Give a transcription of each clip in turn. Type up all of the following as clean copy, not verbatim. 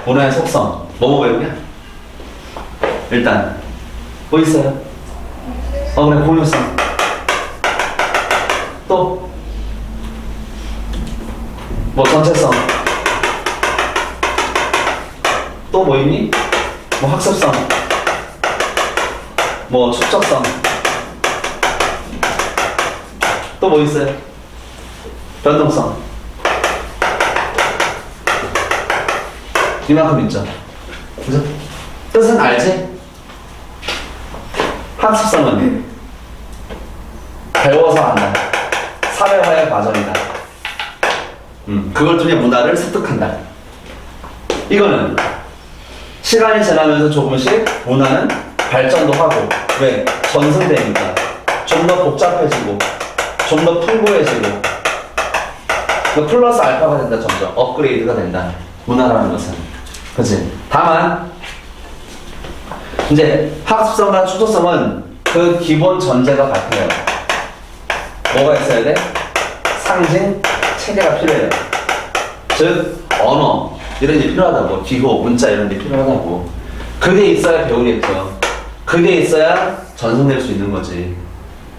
문화의 속성. 뭐뭐 배우냐? 일단 뭐 있어요? 그래, 공유성. 또 뭐 전체성. 또 뭐 있니? 뭐 학습성. 뭐 축적성. 또 뭐 있어요? 변동성. 이만큼 있죠. 그죠? 뜻은 알지? 학습성은 배워서 한다. 사회화의 과정이다. 그걸 통해 문화를 습득한다. 이거는 시간이 지나면서 조금씩 문화는 발전도 하고, 왜? 전승되니까 좀 더 복잡해지고 좀 더 풍부해지고 플러스 알파가 된다. 점점 업그레이드가 된다. 문화라는 것은. 그치? 다만 이제 학습성과 추조성은 그 기본 전제가 같아요. 뭐가 있어야 돼? 상징, 체계가 필요해요. 즉 언어 이런 게 필요하다고. 기호, 문자 이런 게 필요하다고. 그게 있어야 배우겠죠. 그게 있어야 전승될 수 있는 거지.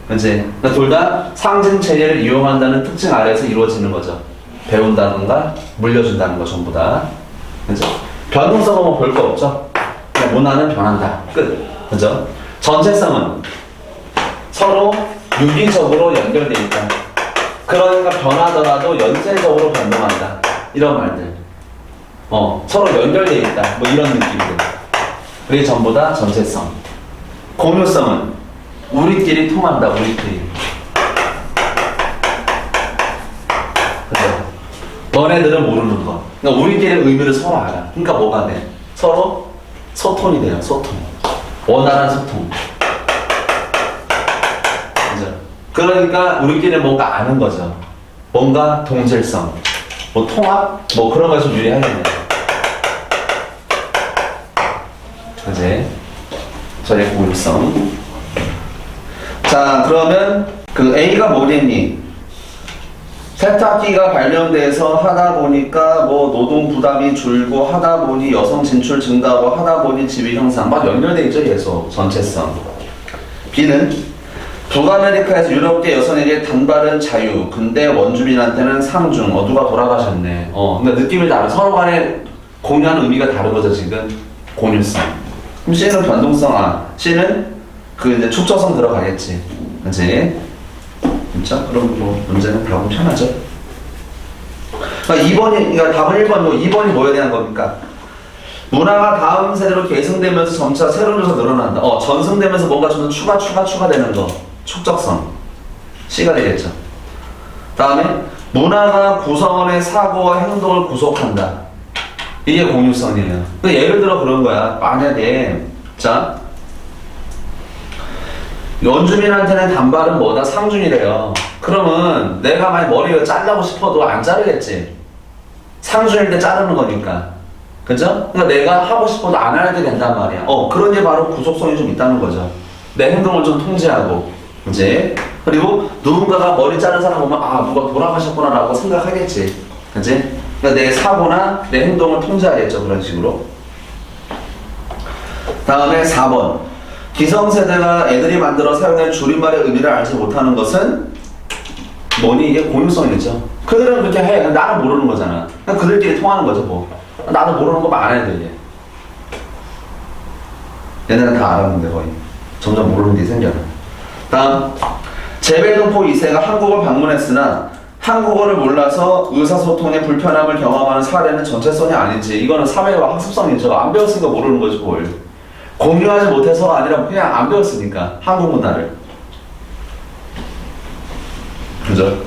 그치? 그러니까 둘 다 상징 체계를 이용한다는 특징 아래에서 이루어지는 거죠. 배운다든가 물려준다는 거 전부 다. 그죠? 변동성은 뭐 별 거 없죠. 그냥 문화는 변한다. 끝. 그죠? 전체성은 서로 유기적으로 연결되어 있다. 그러니까 변하더라도 연쇄적으로 변동한다. 이런 말들. 서로 연결되어 있다. 뭐 이런 느낌들. 그게 전부 다 전체성. 공유성은 우리끼리 통한다. 우리끼리. 그죠? 너네들은 모르는 거. 그러니까 우리끼리 의미를 서로 알아. 그러니까 뭐가 돼? 서로 소통이 돼요. 소통. 원활한 소통. 그죠? 그러니까 우리끼리 뭔가 아는 거죠. 뭔가 동질성, 뭐 통합, 뭐 그런 걸 좀 유리하겠네요. 그지? 저의 공유성. 자, 그러면 그 A가 뭐겠니? 세탁기가 발명돼서 하다 보니까 뭐 노동 부담이 줄고 하다 보니 여성 진출 증가하고 하다 보니 지위 형상 막 연결돼 있죠. 계속 전체성. B는 북아메리카에서 유럽계 여성에게 단발은 자유, 근데 원주민한테는 상중. 누가 돌아가셨네. 그러니까 느낌이 다르. 서로 간에 공유하는 의미가 다른 거죠. 지금 공유성. 그럼 C는 변동성. C는 그 이제 축적성 들어가겠지. 그치? 그렇죠? 그럼 뭐 문제는 답은 편하죠. 그러니까 2번이, 그러니까 답은 1번이고 2번이 뭐에 대한 겁니까? 문화가 다음 세대로 계승되면서 점차 새로운 요소가 늘어난다. 전승되면서 뭔가 좀 추가되는 거. 축적성. C가 되겠죠. 다음에 문화가 구성원의 사고와 행동을 구속한다. 이게 공유성이에요. 그러니까 예를 들어 그런 거야. 만약에 자 원주민한테는 단발은 뭐다? 상중이래요. 그러면 내가 만약 머리를 자르고 싶어도 안 자르겠지. 상중일 때 자르는 거니까. 그죠? 그러니까 내가 하고 싶어도 안 해도 된단 말이야. 그런 게 바로 구속성이 좀 있다는 거죠. 내 행동을 좀 통제하고. 그지? 그리고 누군가가 머리 자른 사람 보면 누가 돌아가셨구나 라고 생각하겠지. 그지? 그러니까 내 사고나 내 행동을 통제하겠죠. 그런 식으로. 다음에 4번. 기성세대가 애들이 만들어 사용된 줄임말의 의미를 알지 못하는 것은 뭐니? 이게 공유성이죠. 그들은 그렇게 해. 나는 모르는 거잖아. 그냥 그들끼리 통하는 거죠. 뭐. 나도 모르는 거 많아야 돼. 얘네는 다 알았는데 거의. 점점 모르는 게 생겨나. 다음. 제베동포 2세가 한국을 방문했으나 한국어를 몰라서 의사소통에 불편함을 경험하는 사례는 전체성이 아니지. 이거는 사회와 학습성이죠. 안 배웠으니까 모르는 거지 뭘. 공유하지 못해서가 아니라 그냥 안 배웠으니까 한국 문화를. 그죠?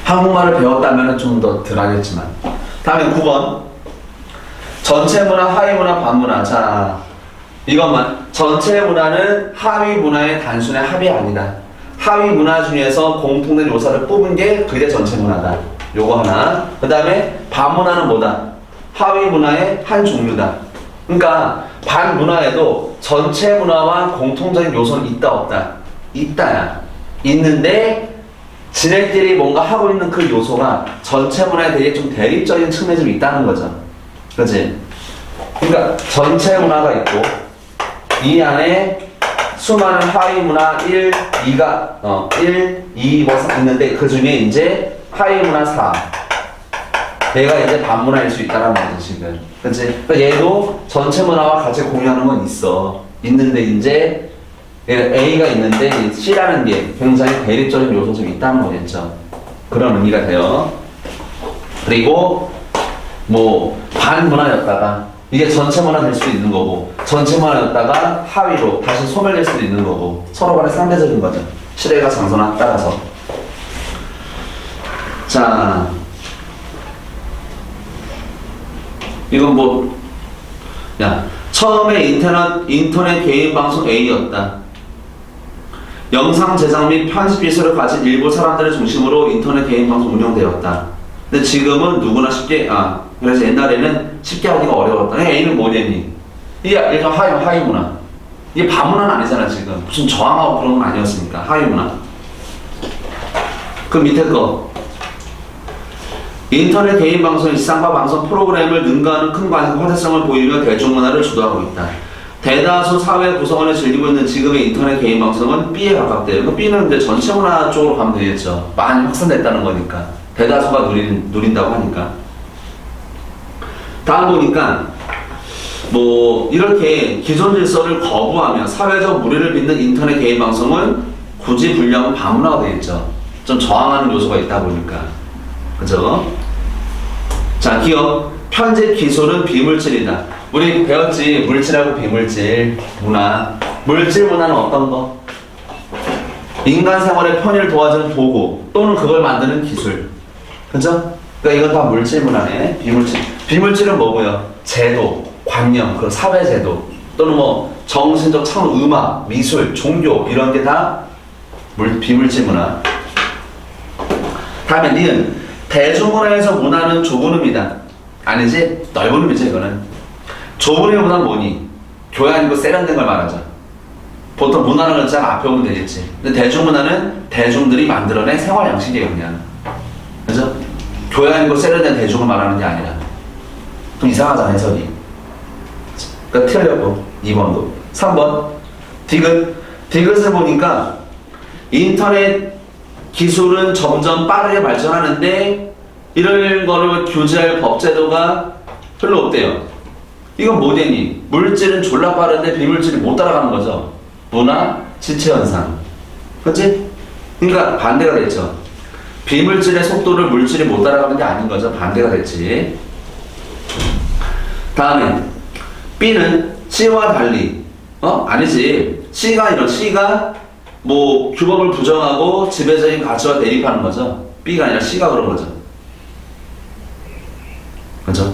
한국말을 배웠다면 좀 더 덜 하겠지만. 다음에 9번. 전체 문화, 하위 문화, 반문화. 자, 이것만. 전체 문화는 하위 문화의 단순의 합이 아니다. 하위 문화 중에서 공통된 요소를 뽑은 게 그게 전체 문화다. 요거 하나. 그 다음에 반문화는 뭐다? 하위 문화의 한 종류다. 그러니까 반문화에도 전체 문화와 공통적인 요소는 있다 없다? 있다야. 있는데 지네끼리 뭔가 하고 있는 그 요소가 전체 문화에 되게 좀 대립적인 측면이 좀 있다는 거죠. 그치? 그러니까 전체 문화가 있고 이 안에 수많은 하위 문화 1, 2 뭐 있는데 그 중에 이제 하위 문화 4 얘가 이제 반문화일 수 있다는 거지 지금. 그치? 그러니까 얘도 전체 문화와 같이 공유하는 건 있어. 있는데 이제 A가 있는데 C라는 게 굉장히 대립적인 요소 좀 있다는 거겠죠. 그런 의미가 돼요. 그리고 뭐 반문화였다가 이게 전체 문화 될 수도 있는 거고 전체 문화였다가 하위로 다시 소멸될 수도 있는 거고 서로 간에 상대적인 거죠. 시대가 장소나 따라서. 자, 이건 뭐, 야, 처음에 인터넷 개인 방송 A였다. 영상 제작 및 편집 기술을 가진 일부 사람들을 중심으로 인터넷 개인 방송 운영되었다. 근데 지금은 누구나 쉽게, 그래서 옛날에는 쉽게 하기가 어려웠다. A는 뭐냐니? 이게 일단 하위 문화. 이게 반문화는 아니잖아, 지금. 무슨 저항하고 그런 건 아니었으니까. 하위 문화. 그 밑에 거. 인터넷 개인 방송 일상과 방송 프로그램을 능가하는 큰 화제성을 보이며 대중문화를 주도하고 있다. 대다수 사회 구성원을 즐기고 있는 지금의 인터넷 개인 방송은 B에 가깝대요. 그 B는 이제 전체 문화 쪽으로 가면 되겠죠. 많이 확산됐다는 거니까. 대다수가 누린다고 하니까. 다음 보니까 뭐 이렇게 기존 질서를 거부하며 사회적 무리를 빚는 인터넷 개인 방송은 굳이 분류하면 반문화가 되겠죠. 좀 저항하는 요소가 있다 보니까. 그죠? 자, 기억. 편집 기술은 비물질이다. 우리 배웠지. 물질하고 비물질 문화. 물질 문화는 어떤 거? 인간 생활의 편의를 도와주는 도구 또는 그걸 만드는 기술. 그죠? 그러니까 이건 다 물질 문화네. 비물질. 비물질은 뭐고요? 제도, 관념, 그런 사회 제도 또는 뭐 정신적 차원, 음악, 미술, 종교 이런 게 다 비물질 문화. 다음에 니은. 대중문화에서 문화는 좁은 의미다. 아니지? 넓은 의미죠 이거는. 좁은 의미보다는 뭐니? 교양이고 세련된 걸 말하죠. 보통 문화라는 글자가 앞에 오면 되겠지. 근데 대중문화는 대중들이 만들어낸 생활 양식이에요 그냥. 그죠? 교양이고 세련된 대중을 말하는 게 아니라. 좀 이상하잖아 해석이. 그러니까 틀렸고 2번도. 3번 디귿을 보니까 인터넷 기술은 점점 빠르게 발전하는데 이런 거를 규제할 법제도가 별로 없대요. 이건 뭐냐니? 물질은 졸라 빠른데 비물질이 못 따라가는 거죠. 문화, 지체현상. 그치? 그러니까 반대가 됐죠. 비물질의 속도를 물질이 못 따라가는 게 아닌 거죠. 반대가 됐지. 다음에 B는 C와 달리 아니지. C가 뭐 규범을 부정하고 지배적인 가치와 대립하는 거죠. B가 아니라 C가 그런 거죠. 그죠?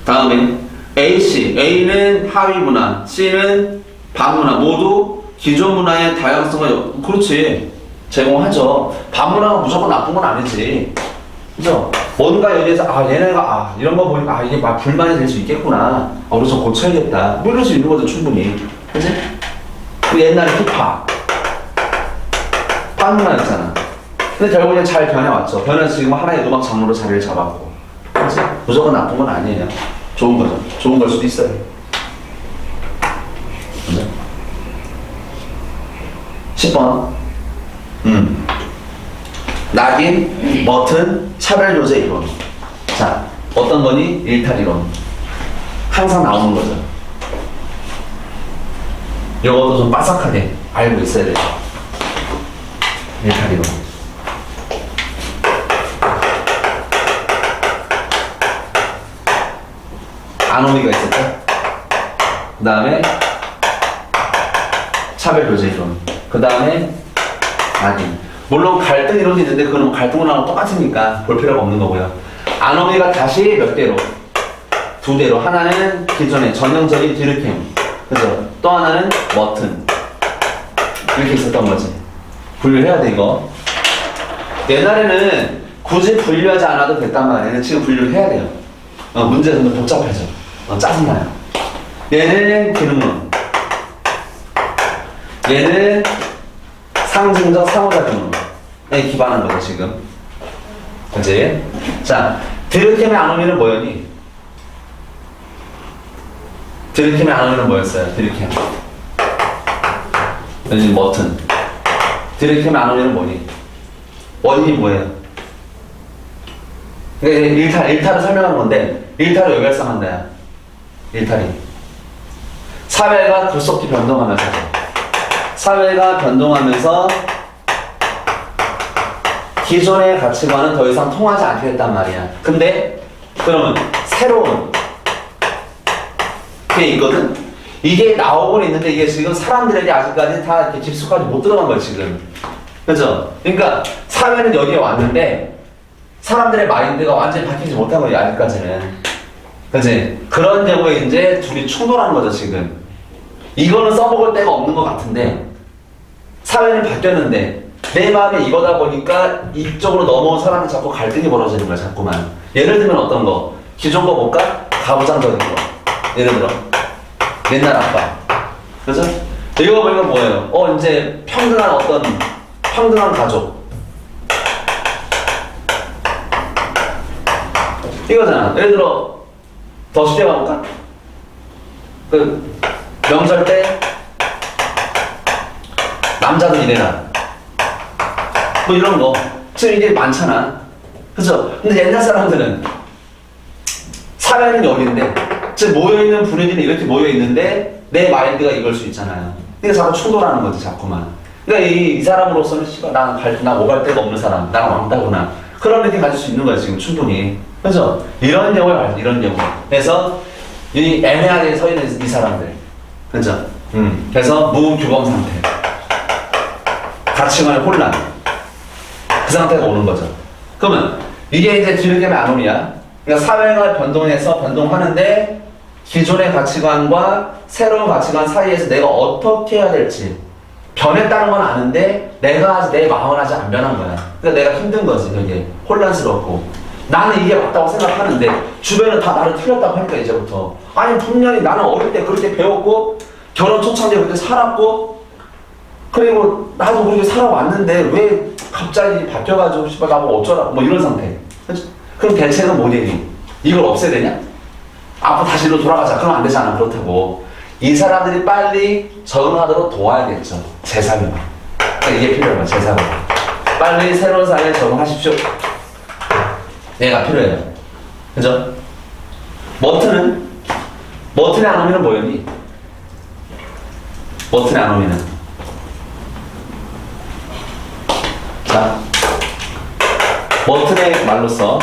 다음에 A는 하위 문화, C는 반문화 모두 기존 문화의 다양성을 그렇지 제공하죠. 반문화가 무조건 나쁜 건 아니지. 그죠? 뭔가 여기에서 얘네가 이런 거 보니까 이게 막 불만이 될 수 있겠구나. 우리 좀 고쳐야겠다. 뭐 이럴 수 있는 거죠 충분히. 그치? 옛날에 힙합 반문화였잖아. 근데 결국엔 잘 변해왔죠. 변해서 지금 하나의 음악 장르로 자리를 잡았고. 그치? 무조건 나쁜 건 아니에요. 좋은 거죠. 좋은 걸 수도 있어요. 그죠? 10번. 낙인, 머튼, 차별조제 이론. 자, 어떤 거니? 일탈 이론. 항상 나오는 거죠. 이것도 좀 빠삭하게 알고 있어야 돼요. 일탈 이론. 아노미가 있었죠? 그 다음에 차별교제 이론. 그 다음에 낙인. 물론 갈등 이론도 있는데 그건 갈등문화랑 똑같으니까 볼 필요가 없는 거고요. 아노미가 다시 몇 대로? 2대로. 하나는 기존의 전형적인 디르켐. 그죠? 또 하나는 머튼. 이렇게 있었던 거지. 분류해야 돼 이거. 옛날에는 굳이 분류하지 않아도 됐단 말이에요. 지금 분류를 해야 돼요. 문제가 좀 복잡해져. 짜증나요. 얘는 기능론. 얘는 상징적 상호작용론에 기반한 거죠 지금. 그치? 자, 디르켐의 아노미는 뭐였니? 드리캠의 안오미는 뭐였어요? 드리캠. 여기 머튼. 드리캠의 안오미는 뭐니? 원인이 뭐예요? 그러니까 일탈을 설명하는 건데, 일탈을 왜 발생한다야? 일탈이. 사회가 급속히 변동하면서. 사회가 변동하면서 기존의 가치관은 더 이상 통하지 않게 됐단 말이야. 근데, 그러면 새로운 게 있거든? 이게 나오고 있는데 이게 지금 사람들에게 아직까지 다 이렇게 깊숙하게 못 들어간 거야, 지금. 그죠? 그러니까 사회는 여기에 왔는데 사람들의 마인드가 완전히 바뀌지 못한 거야, 아직까지는. 그치? 그런 경우에 이제 둘이 충돌하는 거죠, 지금. 이거는 써먹을 데가 없는 것 같은데 사회는 바뀌었는데 내 마음에 이거다 보니까 이쪽으로 넘어온 사람이 자꾸 갈등이 벌어지는 거야, 자꾸만. 예를 들면 어떤 거? 기존 거 볼까? 가부장적인 거. 예를 들어 옛날 아빠, 그죠? 이거 보니까 뭐예요? 이제 평등한 가족 이거잖아. 예를 들어 더 쉽게 가볼까? 그 명절 때 남자도 일해라, 뭐 이런 거 지금 이게 많잖아, 그죠? 근데 옛날 사람들은 사회는 여기인데 지금 모여있는 분위기는 이렇게 모여있는데 내 마인드가 이걸 수 있잖아요. 그러니까 자꾸 충돌하는 거지, 자꾸만. 그러니까 이 사람으로서는 씨발 나 오갈 데가 없는 사람, 나는 왕따구나, 그런 느낌 가질 수 있는 거야, 지금 충분히. 그죠? 이런 경우에 말이야, 이런 경우. 그래서 이 애매하게 서 있는 이 사람들, 그죠? 그래서 무규범 상태, 가치관의 혼란, 그 상태가 오는 거죠. 그러면 이게 이제 드리캠의 안오미야. 그러니까 사회가 변동하는데 기존의 가치관과 새로운 가치관 사이에서 내가 어떻게 해야 될지, 변했다는 건 아는데 내가 아직 내 마음은 아직 안 변한 거야. 그러니까 내가 힘든 거지, 그게. 혼란스럽고. 나는 이게 맞다고 생각하는데 주변은 다 나를 틀렸다고 하니까 이제부터. 아니 분명히 나는 어릴 때 그렇게 배웠고 결혼 초창기에 그렇게 살았고 그리고 나도 그렇게 살아왔는데 왜 갑자기 바뀌어가지고 씨발 나뭐 어쩌라 뭐 이런 상태. 그럼 대책은 뭐니? 이걸 없애야 되냐? 앞으로 다시 일로 돌아가자. 그럼 안 되잖아. 그렇다고. 이 사람들이 빨리 적응하도록 도와야겠죠. 재사교. 그러니까 이게 필요한 거야. 재사교. 빨리 새로운 사회에 적응하십시오. 얘가 필요해요. 그죠? 머튼의 안오미는 뭐였니? 머튼의 안오미는. 자, 머튼의 말로써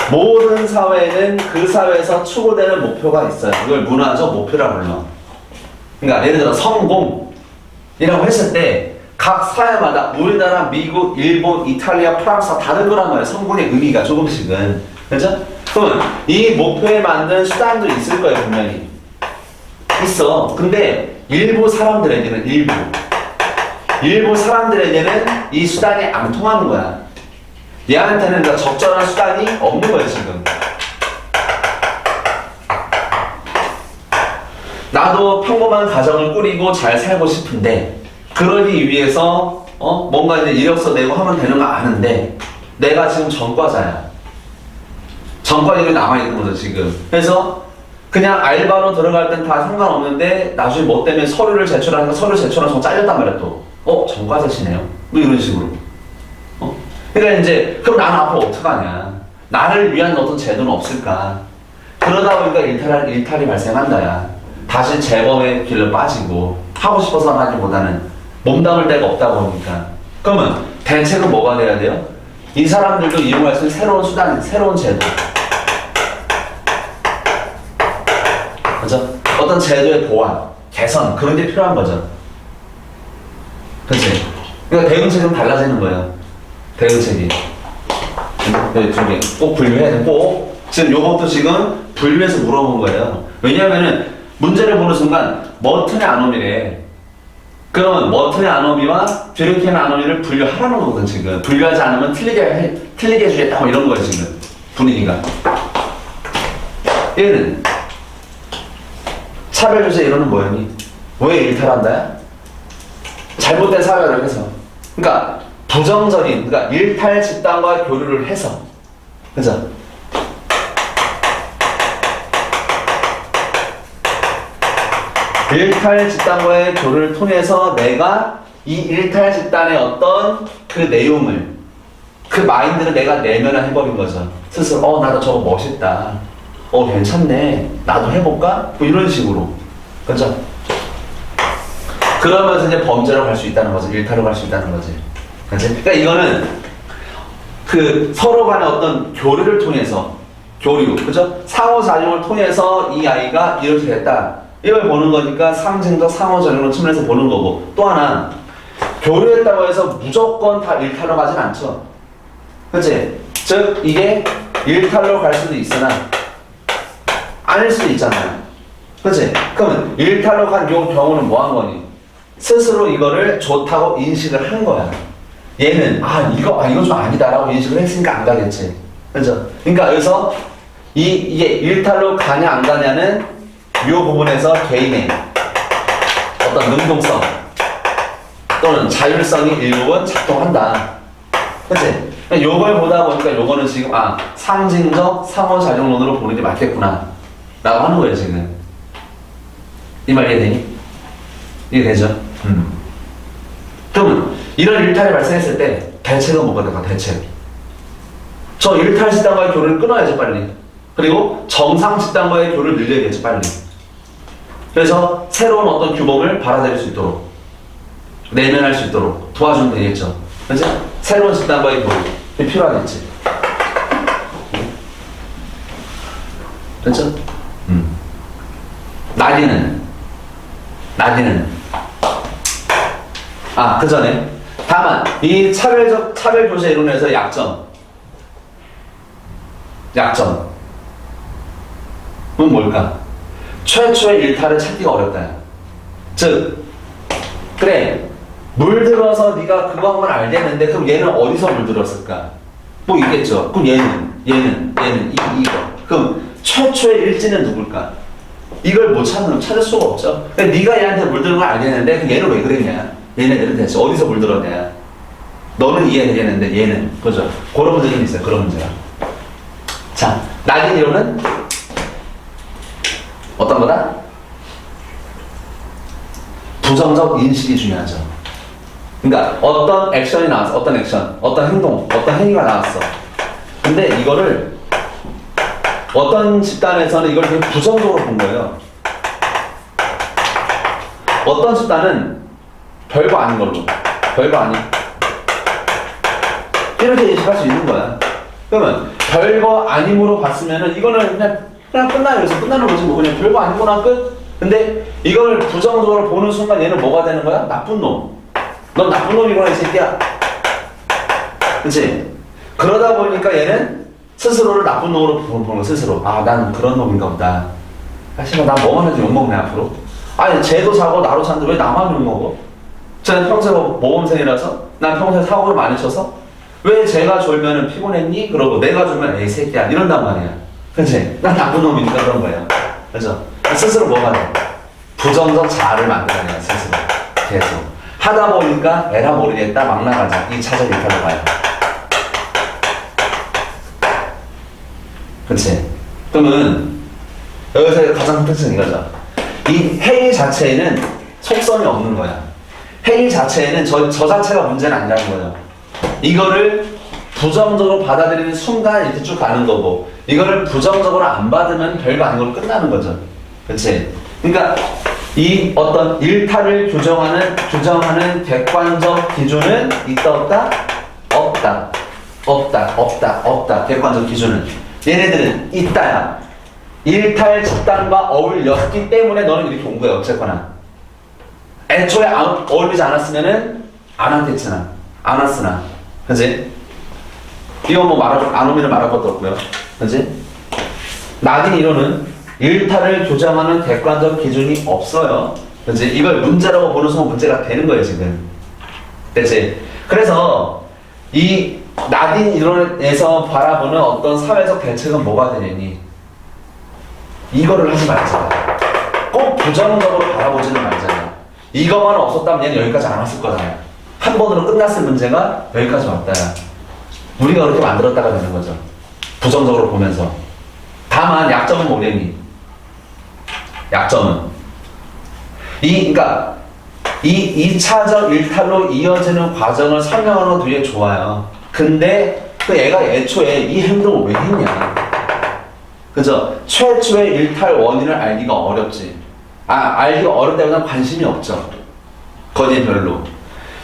모든 사회는 그 사회에서 추구되는 목표가 있어요. 이걸 문화적 목표라 불러. 그러니까 예를 들어 성공이라고 했을 때 각 사회마다 우리나라, 미국, 일본, 이탈리아, 프랑스가 다른 거란 말이에요. 성공의 의미가 조금씩은. 그렇죠? 그러면 이 목표에 맞는 수단도 있을 거예요, 분명히. 있어. 근데 일부 사람들에게는 이 수단이 안 통하는 거야. 얘한테는 그러니까 적절한 수단이 없는 거예요, 지금. 나도 평범한 가정을 꾸리고 잘 살고 싶은데 그러기 위해서 뭔가 이제 이력서 내고 하면 되는 거 아는데 내가 지금 전과자야. 전과자들이 남아있는 거죠, 지금. 그래서 그냥 알바로 들어갈 땐 다 상관없는데 나중에 뭐 때문에 서류를 제출하니까 서류 제출하면서 잘렸단 말이야, 또. 전과자시네요. 뭐 이런 식으로. 그러니까 이제 그럼 나는 앞으로 어떡하냐. 나를 위한 어떤 제도는 없을까. 그러다 보니까 일탈이 발생한다야. 다시 재범의 길로 빠지고 하고 싶어서 하기보다는 몸담을 데가 없다 보니까. 그러면 대책은 뭐가 돼야 돼요? 이 사람들도 이용할 수 있는 새로운 수단, 새로운 제도. 그죠? 어떤 제도의 보완, 개선, 그런 게 필요한 거죠. 그치? 그러니까 대응책은 달라지는 거예요. 대응책이. 네, 저기 꼭 분류해야 돼. 꼭. 지금 요것도 지금 분류해서 물어본 거예요. 왜냐면은 문제를 보는 순간 머튼의 안오미래. 그러면 머튼의 안오미와 드리캠의 안오미를 분류하라는 거거든, 지금. 분류하지 않으면 틀리게 해주겠다, 뭐 이런 거예요, 지금. 분위기가. 얘는 차별주제 이론은 뭐였니? 왜 일탈한다야? 잘못된 사회를 해서. 그러니까 부정적인, 그러니까 일탈 집단과 교류를 해서. 그죠? 일탈 집단과의 교류를 통해서 내가 이 일탈 집단의 어떤 그 내용을, 그 마인드를 내가 내면화 해버린 거죠. 스스로 나도 저거 멋있다, 괜찮네, 나도 해볼까? 뭐 이런 식으로. 그렇죠? 그러면서 이제 범죄로 갈 수 있다는 거죠. 일탈로 갈 수 있다는 거지. 그렇지? 그러니까 이거는 그 서로 간의 어떤 교류를 통해서, 교류, 그죠? 상호작용을 통해서 이 아이가 이렇게 됐다, 이걸 보는 거니까 상징적 상호작용을 측면에서 보는 거고, 또 하나 교류했다고 해서 무조건 다 일탈로 가진 않죠. 그치? 즉 이게 일탈로 갈 수도 있으나 아닐 수도 있잖아요. 그치? 그러면 일탈로 간 요 경우는 뭐 한 거니? 스스로 이거를 좋다고 인식을 한 거야. 얘는 이거 좀 아니다라고 인식을 했으니까 안 가겠지. 그죠? 그러니까 여기서 이게 일탈로 가냐 안 가냐는 이 부분에서 개인의 어떤 능동성 또는 자율성이 일부분 작동한다. 그치? 요걸 보다 보니까 요거는 지금 상징적 상호작용론으로 보는 게 맞겠구나 라고 하는 거예요 지금. 이 말 이해되니? 이해되죠? 그러면 이런 일탈이 발생했을 때 대책은 뭐가 될까? 대책. 저 일탈 집단과의 교류를 끊어야죠 빨리. 그리고 정상 집단과의 교류를 늘려야겠죠 빨리. 그래서 새로운 어떤 규범을 받아들일 수 있도록, 내면할 수 있도록 도와주면 되겠죠. 그렇지? 새로운 집단과의 교류 필요하겠지. 그렇죠? 나디는 그 전에 다만 이 차별 교제 이론에서 약점은 뭘까? 최초의 일탈을 찾기가 어렵다. 즉 그래 물들어서 네가 그거 하면 알겠는데 그럼 얘는 어디서 물들었을까? 뭐 있겠죠. 그럼 얘는 이거. 그럼 최초의 일지는 누굴까? 이걸 못 찾을 수가 없죠. 그러니까 네가 얘한테 물드는 걸 알겠는데 그럼 얘는 왜 그랬냐? 얘네들은 대체 어디서 물들었냐? 너는 이해되겠는데 얘는, 그죠? 그런 문제는 있어요. 그런 문제가. 자, 낙인 이론은 어떤 거다? 부정적 인식이 중요하죠. 그러니까 어떤 액션이 나왔어, 어떤 액션, 어떤 행동, 어떤 행위가 나왔어. 근데 이거를 어떤 집단에서는 이걸 되게 부정적으로 본 거예요. 어떤 집단은 별거 아닌 걸로, 별거 아닌, 이렇게 인식할 수 있는 거야. 그러면 별거 아님으로 봤으면은 이거는 그냥 끝나요. 그래서 끝나는 거지 뭐. 그냥 별거 아니구나 끝. 근데 이걸 부정적으로 보는 순간 얘는 뭐가 되는 거야? 나쁜 놈. 넌 나쁜 놈이구나 이 새끼야. 그치? 그러다 보니까 얘는 스스로를 나쁜 놈으로 보는 거 스스로. 난 그런 놈인가 보다. 사실 난 뭐만 해도 욕먹네 앞으로. 쟤도 사고 나로 샀는데 왜 나만 욕먹어? 쟤는 평소에 모범생이라서 난 평소에 사고를 많이 쳐서 왜 쟤가 졸면은 피곤했니? 그러고 내가 졸면 에이 새끼야 이런단 말이야. 그치? 난 나쁜 놈이니까 그런 거야. 그죠? 스스로 뭐가 돼? 부정적 자아를 만들어내요 스스로. 계속 하다 보니까 에라 모르겠다 막 나가자. 이 차적 일탈로 가요. 그치? 그러면 여기서 가장 특징은 이거죠. 이 행위 자체에는 속성이 없는 거야. 행위 자체에는 저 자체가 문제는 아니라는 거예요. 이거를 부정적으로 받아들이는 순간 이렇게 쭉 가는 거고, 이거를 부정적으로 안 받으면 별거 아닌 걸로 끝나는 거죠. 그치? 그러니까 이 어떤 일탈을 규정하는 객관적 기준은 있다 없다? 없다. 객관적 기준은. 얘네들은 있다야. 일탈 집단과 어울렸기 때문에 너는 이렇게 온 거야 어쨌거나. 애초에 어울리지 않았으면은 안 왔으나. 그치? 이건 뭐 아노미를 말할 것도 없고요. 그치? 낙인 이론은 일탈을 규정하는 객관적 기준이 없어요. 그치? 이걸 문제라고 보는 순간 문제가 되는 거예요 지금. 그치? 그래서 이 낙인 이론에서 바라보는 어떤 사회적 대책은 뭐가 되느니? 이거를 하지 말자. 꼭 부정적으로 바라보지는 말자. 이것만 없었다면 얘는 여기까지 안 왔을 거잖아요. 한 번으로 끝났을 문제가 여기까지 왔다. 우리가 그렇게 만들었다가 되는 거죠. 부정적으로 보면서. 다만 약점은 뭐냐니? 약점은 그러니까 이 2차적 일탈로 이어지는 과정을 설명하는 거 되게 좋아요. 근데 그 애가 애초에 이 행동을 왜 했냐? 그죠? 최초의 일탈 원인을 알기가 어렵지. 알기가 어렵다기보다 관심이 없죠. 거기에 별로.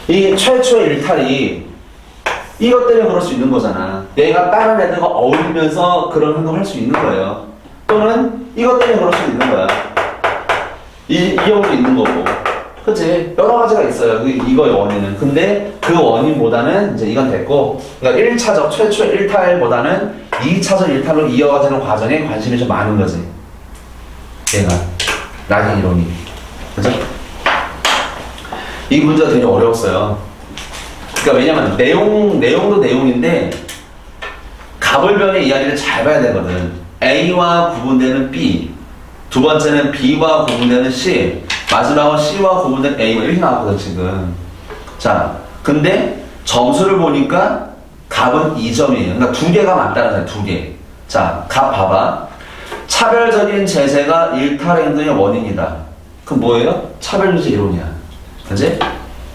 이 최초의 일탈이 이것 때문에 그럴 수 있는 거잖아. 얘가 다른 애들과 어울리면서 그런 행동을 할 수 있는 거예요. 또는 이것 때문에 그럴 수 있는 거야. 이 경우도 있는 거고. 그치? 여러 가지가 있어요. 이거의 원인은. 근데 그 원인보다는 이제 이건 됐고, 그러니까 1차적 최초의 일탈보다는 2차적 일탈로 이어가는 과정에 관심이 좀 많은 거지. 얘가. 낙인 이론이. 그죠? 이 문제가 되게 어려웠어요. 그러니까 왜냐면 내용도 내용인데 가불변의 이야기를 잘 봐야 되거든. A와 구분되는 B, 두 번째는 B와 구분되는 C, 마지막은 C와 구분된 A 이렇게 나왔거든 지금. 자, 근데 점수를 보니까 값은 2점이에요. 그러니까 두 개가 맞다는 거야, 두 개. 자, 값 봐봐. 차별적인 제재가 일탈 행동의 원인이다. 그럼 뭐예요? 차별유제 이론이야. 그치?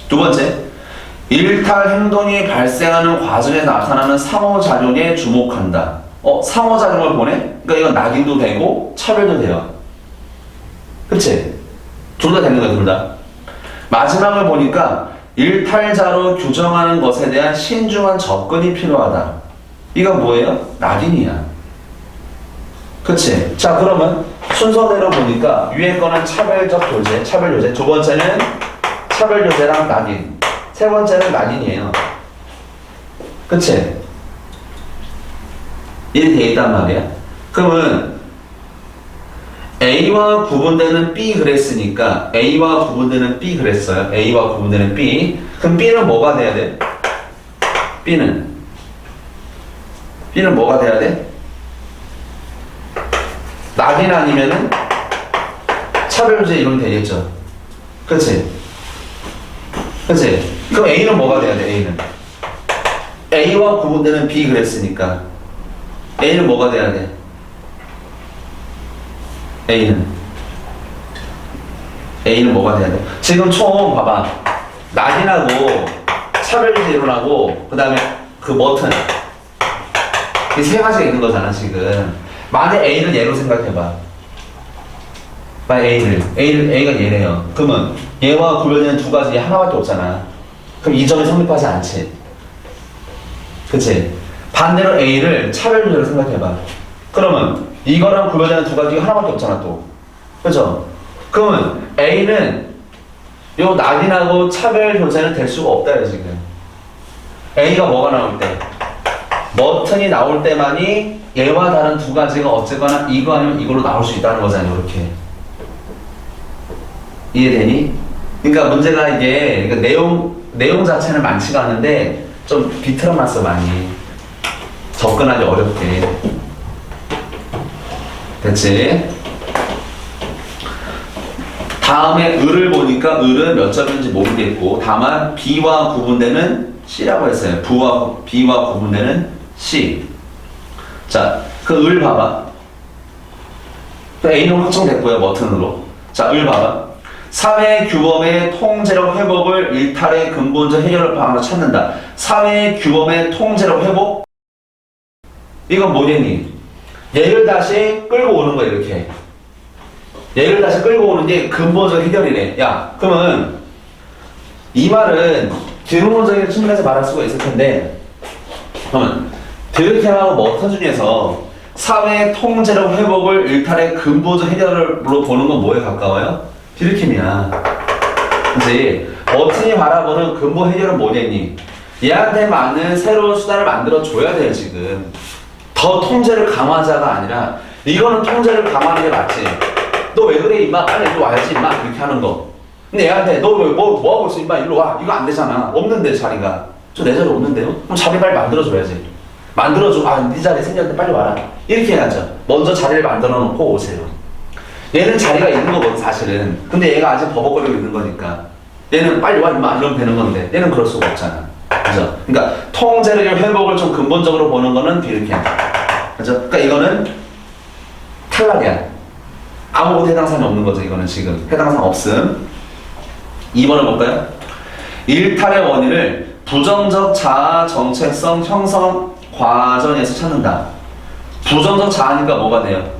두 번째, 일탈 행동이 발생하는 과정에 나타나는 상호작용에 주목한다. 상호작용을 보네? 그러니까 이건 낙인도 되고 차별도 돼요. 그치? 둘 다 되는 거야, 둘 다. 마지막을 보니까 일탈자로 규정하는 것에 대한 신중한 접근이 필요하다. 이건 뭐예요? 낙인이야. 그치? 자, 그러면 순서대로 보니까 위에 거는 차별적 교재, 차별 교재. 두 번째는 차별 교재랑 낙인. 세 번째는 낙인이에요. 그치? 이렇게 돼 있단 말이야. 그러면 A와 구분되는 B 그랬으니까 A와 구분되는 B 그랬어요. A와 구분되는 B. 그럼 B는 뭐가 돼야 돼? B는 뭐가 돼야 돼? 낙인 아니면은 차별유제 이론이 되겠죠. 그치? 그치? 그럼 A는 뭐가 돼야 돼? A는 A와 구분되는 B 그랬으니까 A는 뭐가 돼야 돼? A는 뭐가 돼야 돼? 지금 총 봐봐. 낙인하고 차별유제 이론하고 그 다음에 그 머튼 이 세 가지가 있는 거잖아 지금. 만약 A를 얘로 생각해봐. 만약 A가 얘래요. 그러면 얘와 구별되는 두 가지 하나밖에 없잖아. 그럼 이 점이 성립하지 않지. 그치? 반대로 A를 차별유제로 생각해봐. 그러면 이거랑 구별되는 두 가지가 하나밖에 없잖아 또. 그죠? 그러면 A는 요 낙인하고 차별교제는 될 수가 없다요 지금. A가 뭐가 나올 때? 머튼이 나올 때만이 얘와 다른 두 가지가 어쨌거나 이거 아니면 이걸로 나올 수 있다는 거잖아요. 이렇게. 이해되니? 그러니까 문제가 이게 그러니까 내용 자체는 많지가 않은데 좀 비틀어놨어 많이. 접근하기 어렵게. 됐지? 다음에 을을 보니까 을은 몇 점인지 모르겠고 다만 B와 구분되는 C라고 했어요. B와 구분되는 C. 자, 그 을 봐봐. A는 확정됐고요. 머튼으로. 자, 을 봐봐. 사회 규범의 통제력 회복을 일탈의 근본적 해결 방안으로 찾는다. 사회 규범의 통제력 회복? 이건 뭐겠니? 얘를 다시 끌고 오는 거야, 이렇게. 얘를 다시 끌고 오는 게 근본적 해결이네. 야, 그러면 이 말은 기능론적인 측면에서 말할 수가 있을 텐데, 그러면 드르켐하고 머튼 중에서 사회 통제력 회복을 일탈의 근본적 해결로 보는 건 뭐에 가까워요? 드르켐이야. 그치? 머튼이 바라보는 근본 해결은 뭐겠니? 얘한테 맞는 새로운 수단을 만들어 줘야 돼요, 지금. 더 통제를 강화하자가 아니라 이거는 통제를 강화하는 게 맞지. 너 왜 그래 임마, 빨리 일로 와야지 임마, 이렇게 하는 거. 근데 얘한테 너 뭐 하고 있어 임마, 일로 와. 이거 안 되잖아. 없는데 자리가. 저 내 자리 없는데요? 그럼 자리 빨리 만들어줘야지. 만들어줘. 네 자리 생겼는데 빨리 와라. 이렇게 해야죠. 먼저 자리를 만들어 놓고 오세요. 얘는 자리가 있는 거거든 사실은. 근데 얘가 아직 버벅거리고 있는 거니까 얘는 빨리 와 임마 이러면 되는 건데 얘는 그럴 수가 없잖아. 그죠? 그러니까 통제력의 회복을 좀 근본적으로 보는 거는 드르켐. 그죠? 그러니까 이거는 탈락이야. 아무것도 해당 사항이 없는 거죠. 이거는 지금 해당 사항 없음. 2번을 볼까요? 일탈의 원인을 부정적 자아 정체성 형성 과정에서 찾는다. 부정적 자아니까 뭐가 돼요?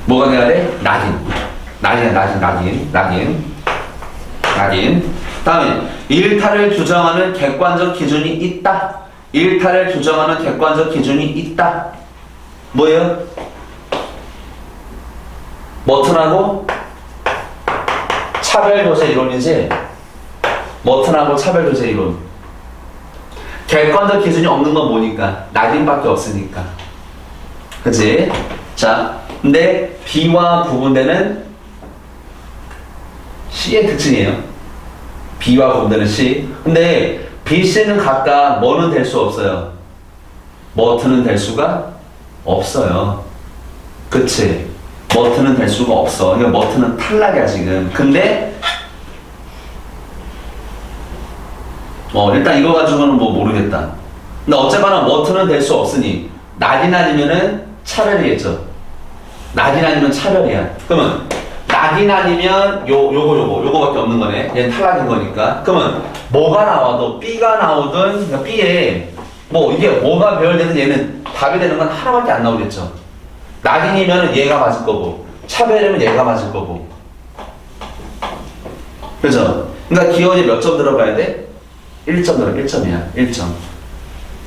뭐가 돼야 돼? 낙인. 다음에 일탈을 규정하는 객관적 기준이 있다. 일탈을 규정하는 객관적 기준이 있다. 뭐예요? 머튼하고 차별조세 이론이지? 머튼하고 차별조세 이론. 객관적 기준이 없는 건 뭐니까? 낙인밖에 없으니까. 그치? 자, 근데 B와 구분되는 C의 특징이에요. B와 구분되는 C. 근데 B, C는 각각 뭐는 될 수 없어요? 머튼은 될 수가 없어요. 그치? 머튼은 될 수가 없어. 그러니까 머튼은 탈락이야 지금. 근데 일단 이거 가지고는 뭐 모르겠다. 근데 어쨌거나 머튼은 될 수 없으니 낙인 아니면은 차별이겠죠. 낙인 아니면 차별이야. 그러면 낙인 아니면 요거밖에 없는 거네. 얘는 탈락인 거니까. 그러면 뭐가 나와도 B가 나오든 그러니까 B에 뭐 이게 뭐가 배열되든 얘는 답이 되는 건 하나밖에 안 나오겠죠. 낙인이면 얘가 맞을 거고 차별이면 얘가 맞을 거고. 그죠? 그러니까 기원이 몇 점 들어가야 돼? 1점 들어. 1점이야. 1점.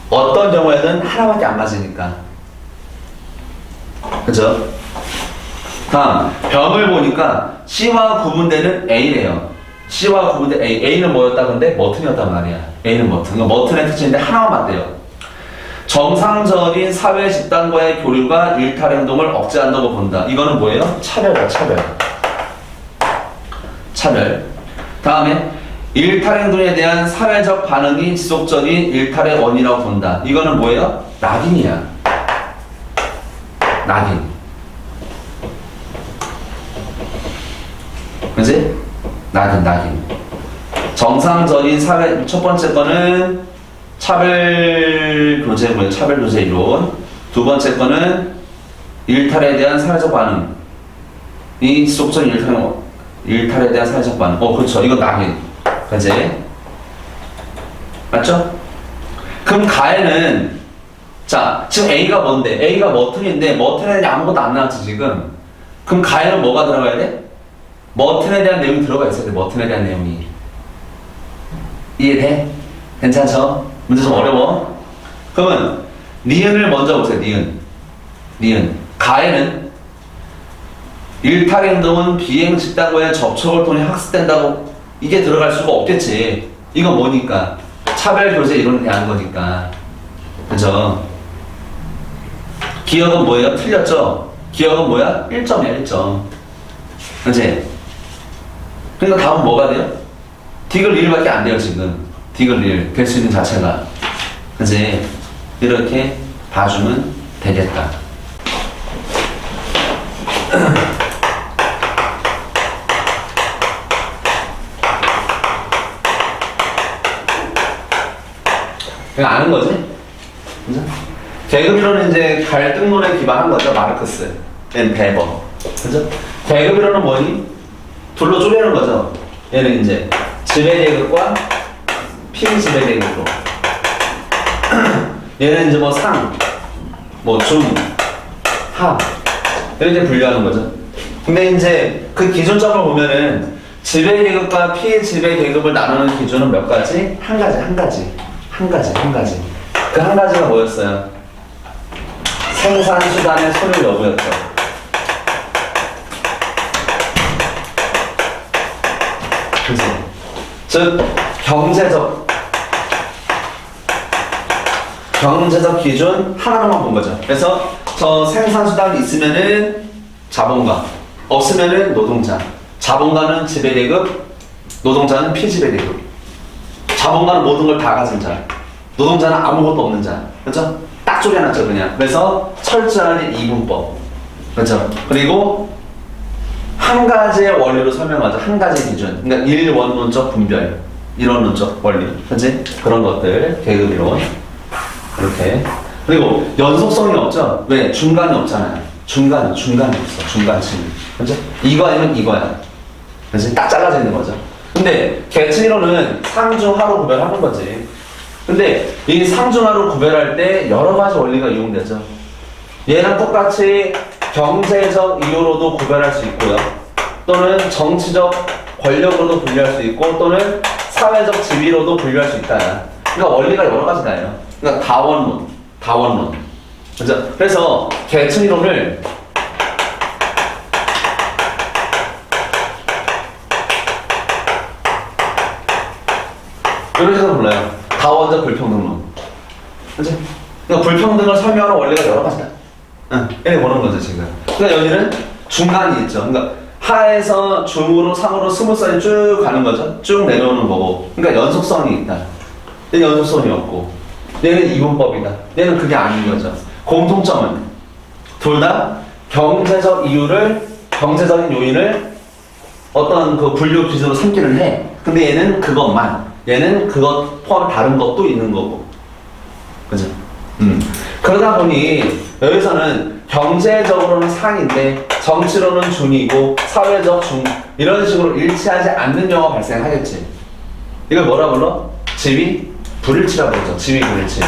어떤 경우에는 하나밖에 안 맞으니까. 그죠? 다음 병을 보니까 C와 구분되는 A래요. C와 구분된 A. A는 뭐였다 근데? 머튼이었단 말이야. A는 머튼. 그러니까 머튼의 특징인데 하나만 맞대요. 정상적인 사회 집단과의 교류가 일탈 행동을 억제한다고 본다. 이거는 뭐예요? 차별이야, 차별. 다음에 일탈 행동에 대한 사회적 반응이 지속적인 일탈의 원인이라고 본다. 이거는 뭐예요? 낙인이야. 낙인. 그지? 낙인. 정상적인 사회, 첫 번째 거는 차별 교제고요. 차별 교제 이론. 두 번째 거는 일탈에 대한 사회적 반응이 지속적인 일탈에 대한 사회적 반응. 그렇죠. 이건 낙인. 그지? 맞죠? 그럼 가에는 자, 지금 A가 뭔데? A가 머튼인데 머튼에 대한 아무것도 안 나왔지 지금. 그럼 가에는 뭐가 들어가야 돼? 머튼에 대한 내용이 들어가 있어야 돼. 머튼에 대한 내용이. 이해돼? 괜찮죠? 문제 좀 어려워. 그러면 니은을 먼저 보세요. 니은. 가에는 일탈 행동은 비행 집단과의 접촉을 통해 학습된다고 이게 들어갈 수가 없겠지. 이건 뭐니까? 차별 교제 이론에 대한 거니까. 그죠? 기억은 뭐예요? 틀렸죠? 기억은 뭐야? 1점이야, 1점. 그치? 그러니까 답은 뭐가 돼요? 디귿 1밖에 안 돼요, 지금. 디귿 1. 될 수 있는 자체가. 그치? 이렇게 봐주면 되겠다. 이거 아는 거지? 그죠? 계급이론은 이제 갈등론에 기반한 거죠, 마르크스. 얘는 베버. 그죠? 계급이론은 뭐니? 둘로 쪼개는 거죠. 얘는 이제 지배계급과 피지배계급으로. 얘는 이제 뭐 상, 뭐 중, 하 이렇게 분류하는 거죠. 근데 이제 그 기준점을 보면은 지배계급과 피지배계급을 나누는 기준은 몇 가지? 한 가지. 그 한 가지가 뭐였어요? 생산수단의 소유 여부였죠. 그치? 즉 경제적 기준 하나만 본 거죠. 그래서 저 생산수단이 있으면은 자본가, 없으면은 노동자. 자본가는 지배계급, 노동자는 피지배계급. 자본가는 모든 걸 다 가진 자, 노동자는 아무것도 없는 자. 그렇죠? 딱 쪼개놨죠 그냥. 그래서 철저한 이분법. 그렇죠? 그리고 한 가지의 원리로 설명하죠. 한 가지 기준. 그러니까 일원론적 분별, 일원론적 원리. 그치? 그런 것들, 계급이론. 이렇게. 그리고 연속성이 없죠? 왜? 중간이 없잖아요. 중간이 있어. 중간층. 그죠? 이거 아니면 이거야. 그래서 딱 잘라져 있는 거죠. 근데 계층이론은 상중하로 구별하는 거지. 근데 이 상중하로 구별할 때 여러 가지 원리가 이용되죠. 얘랑 똑같이 경제적 이유로도 구별할 수 있고요. 또는 정치적 권력으로도 분류할 수 있고, 또는 사회적 지위로도 분류할 수 있다. 그러니까 원리가 여러 가지가 있어요. 그러니까 다원론. 그죠? 그래서 계층이론을 이렇게 해서 불러요. 다원적 불평등론. 그죠? 그러니까 불평등을 설명하는 원리가 여러 가지다. 이렇게 보는 거죠, 지금. 그러니까 여기는 중간이 있죠. 그러니까 하에서 중으로 상으로 스무살이 쭉 가는 거죠. 쭉 내려오는 거고. 그러니까 연속성이 있다. 얘는 연속성이 없고. 얘는 이분법이다. 얘는 그게 아닌 거죠. 공통점은 둘 다 경제적인 요인을 어떤 그 분류 기준으로 삼기는 해. 근데 얘는 그것 포함 다른 것도 있는 거고. 그죠? 그러다 보니 여기서는 경제적으로는 상인데 정치로는 중이고 사회적 중, 이런 식으로 일치하지 않는 경우가 발생하겠지. 이걸 뭐라 불러? 지위 불일치라고 그러죠. 지위 불일치.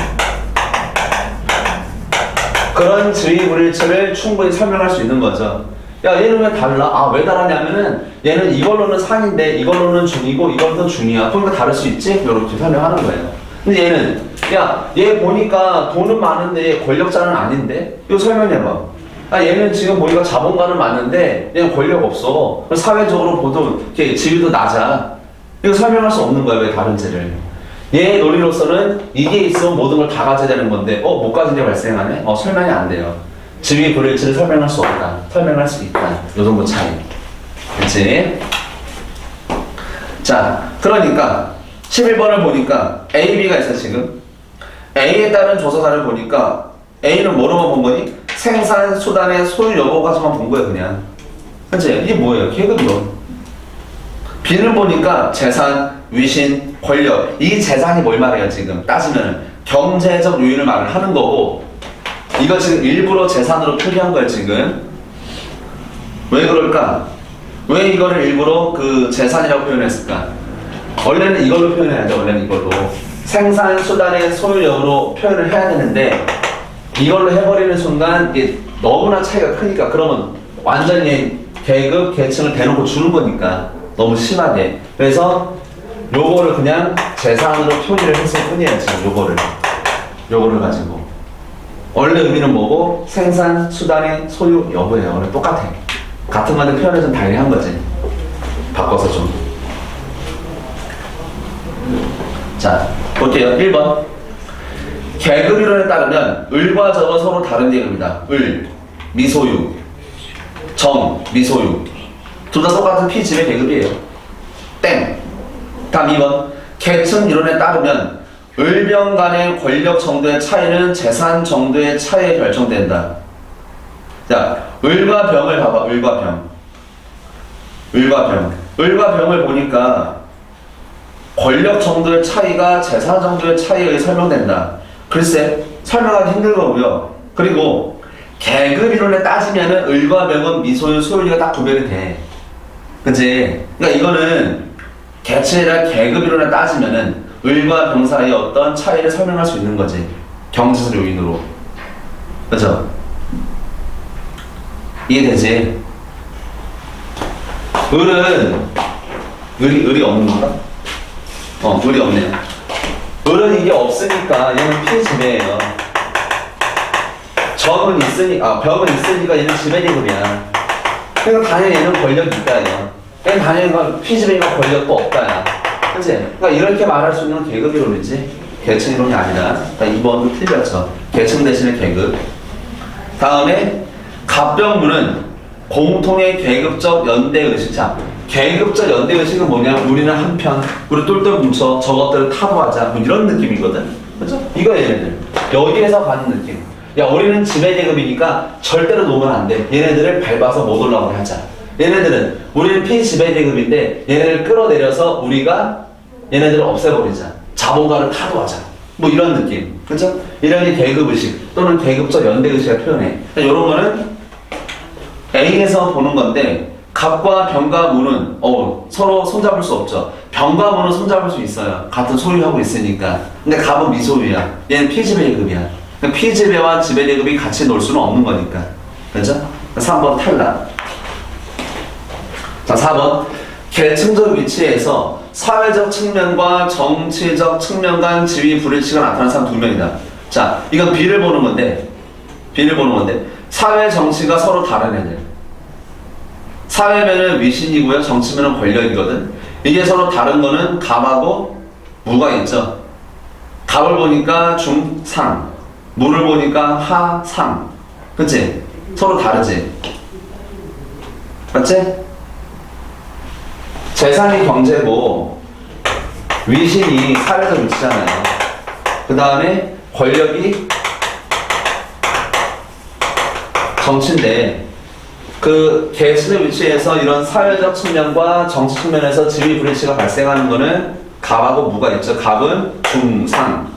그런 지위 불일치를 충분히 설명할 수 있는 거죠. 야, 얘는 왜 달라? 아, 왜 다르냐면은 얘는 이걸로는 상인데 이걸로는 중이고 이걸로는 중이야. 그러니까 다를 수 있지? 이렇게 설명하는 거예요. 근데 얘는, 야, 얘 보니까 돈은 많은데 얘 권력자는 아닌데? 이거 설명해봐. 아, 얘는 지금 보니까 자본가는 많은데 얘는 권력 없어. 사회적으로 보도 이렇게 지위도 낮아. 이거 설명할 수 없는 거야, 왜 다른지를. 얘 논리로서는 이게 있으면 모든 걸 다 가져야 되는 건데, 못 가진 게 발생하네? 설명이 안 돼요. 지위 불일치를 설명할 수 없다. 설명할 수 있다. 요 정도 차이. 그치? 자, 그러니까 11번을 보니까 A, B가 있어 지금. A에 따른 조사사를 보니까 A는 뭐로만 본 거니? 생산 수단의 소유 여부까지만 본 거야 그냥. 그치? 이게 뭐예요? 계급이론. B는 보니까 재산, 위신, 권력. 이 재산이 뭘 말해요 지금? 따지면 경제적 요인을 말을 하는 거고, 이거 지금 일부러 재산으로 표기한 거야 지금. 왜 그럴까? 왜 이거를 일부러 그 재산이라고 표현했을까? 원래는 이걸로 표현해야죠. 원래는 이걸로 생산 수단의 소유력으로 표현을 해야 되는데, 이걸로 해버리는 순간 이게 너무나 차이가 크니까, 그러면 완전히 계급, 계층을 대놓고 주는 거니까 너무 심하게. 그래서 요거를 그냥 재산으로 표기를 했을 뿐이에요 지금. 요거를 가지고 원래 의미는 뭐고? 생산 수단의 소유 여부예요. 원래 똑같아. 같은 건데 표현을 좀 달리 한 거지. 바꿔서 좀. 자, 볼게요. 1번. 계급이론에 따르면 을과 적은 서로 다른 계급이다. 을, 미소유, 정, 미소유. 둘 다 똑같은 피집의 계급이에요. 땡. 다음 2번. 계층 이론에 따르면 을병 간의 권력 정도의 차이는 재산 정도의 차이에 결정된다. 자, 을과 병을 봐봐. 을과 병을 보니까 권력 정도의 차이가 재산 정도의 차이에 설명된다. 글쎄, 설명하기 힘들 거고요. 그리고 계급 이론에 따지면은 을과 병은 미소유, 소유가 딱 구별이 돼. 그치? 그러니까 이거는 계층이랑 계급 이론에 따지면은 을과 병 사이의 어떤 차이를 설명할 수 있는 거지. 경제적 요인으로. 그죠? 이해되지? 을이 없는 건가? 을이 없네요. 을은 이게 없으니까 얘는 피지배예요. 병은 있으니까 얘는 지배계급이야. 그러니까 당연히 얘는 권력이 있다, 얘는 당연히 피지배가 권력도 없다야. 그치? 그러니까 이렇게 말할 수 있는 계급 이론이지 계층 이론이 아니라. 그러니까 2번도 틀렸죠. 계층 대신에 계급. 다음에 갑병문은 공통의 계급적 연대의식. 자, 계급적 연대의식은 뭐냐? 우리는 한편, 우리 똘똘 뭉쳐 저것들을 타도하자, 뭐 이런 느낌이거든. 그죠? 이거 얘네들 여기에서 가는 느낌. 야, 우리는 지배계급이니까 절대로 놓으면 안 돼. 얘네들을 밟아서 못 올라오게 하자. 얘네들은 우리는 피지배계급인데 얘네를 끌어내려서 우리가 얘네들을 없애버리자. 자본가를 타도하자. 뭐 이런 느낌. 그죠? 이런 게 계급의식 또는 계급적 연대의식을 표현해. 이런 거는 A에서 보는 건데 갑과 병과 무는 서로 손잡을 수 없죠. 병과 무는 손잡을 수 있어요. 같은 소유하고 있으니까. 근데 갑은 미소유야. 얘는 피지배계급이야. 피지배와 지배계급이 같이 놀 수는 없는 거니까. 그렇죠? 3번 탈락. 자, 4번. 계층적 위치에서 사회적 측면과 정치적 측면 간 지위 불일치가 나타나는 사람 2명이다. 자, 이건 B를 보는 건데, 사회 정치가 서로 다른 애들. 사회면은 위신이고요, 정치면은 권력이거든. 이게 서로 다른 거는 갑하고 무가 있죠. 갑을 보니까 중상, 무를 보니까 하상. 그치? 서로 다르지? 맞지? 재산이 경제고 위신이 사회적 위치잖아요. 그 다음에 권력이 정치인데 그 계층의 위치에서 이런 사회적 측면과 정치 측면에서 지위 불일치가 발생하는 거는 갑하고 무가 있죠. 갑은 중상,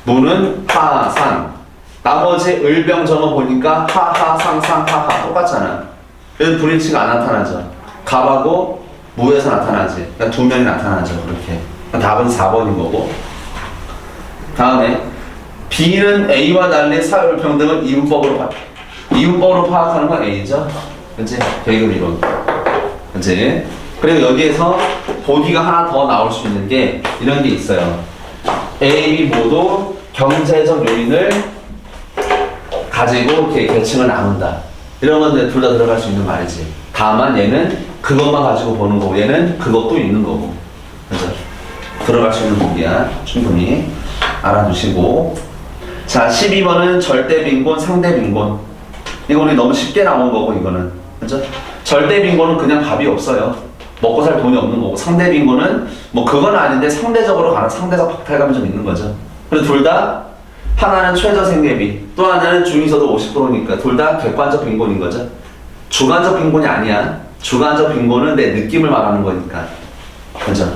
무는 하상. 나머지 을병정어 보니까 하하상상 하하 똑같잖아. 그래서 불일치가 안 나타나죠. 갑하고 무에서 나타나지. 그러니까 2명이 나타나죠. 그렇게. 답은 4번인 거고. 다음에 B는 A와 달리 사회불평등을 이분법으로 파악하는 건 A죠. 그치? 계급 이론. 그치? 그리고 여기에서 보기가 하나 더 나올 수 있는 게 이런 게 있어요. A, B 모두 경제적 요인을 가지고 이렇게 계층을 나눈다. 이런 건 둘 다 들어갈 수 있는 말이지. 다만 얘는 그것만 가지고 보는 거고 얘는 그것도 있는 거고. 그죠? 들어갈 수 있는 보기야. 충분히 알아두시고. 자, 12번은 절대 빈곤, 상대 빈곤. 이거는 너무 쉽게 나온 거고 이거는. 그죠? 절대 빈곤은 그냥 답이 없어요. 먹고 살 돈이 없는 거고 상대 빈곤은 뭐 그건 아닌데 상대적으로 가는 상대적 박탈감이 좀 있는 거죠. 그리고 둘 다 하나는 최저 생계비, 또 하나는 중위소득 50%니까 둘 다 객관적 빈곤인 거죠. 주관적 빈곤이 아니야. 주관적 빈곤은 내 느낌을 말하는 거니까. 그죠?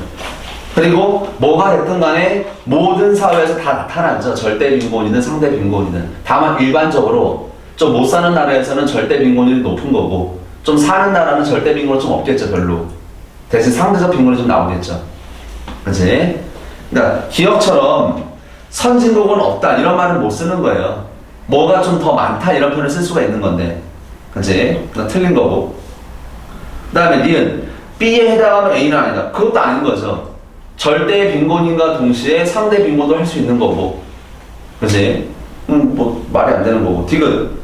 그리고 뭐가 됐든 간에 모든 사회에서 다 나타나죠. 절대 빈곤이든 상대 빈곤이든. 다만 일반적으로 좀 못 사는 나라에서는 절대 빈곤이 높은 거고 좀 사는 나라는 절대 빈곤은 좀 없겠죠. 별로. 대신 상대적 빈곤이 좀 나오겠죠. 그치? 그러니까 기억처럼 선진국은 없다 이런 말은 못 쓰는 거예요. 뭐가 좀 더 많다 이런 표현을 쓸 수가 있는 건데. 그치? 틀린 거고. 그 다음에 니은 B에 해당하면 A는 아니다. 그것도 아닌 거죠. 절대 빈곤인과 동시에 상대 빈곤도 할 수 있는 거고. 그치? 뭐 말이 안 되는 거고. 디귿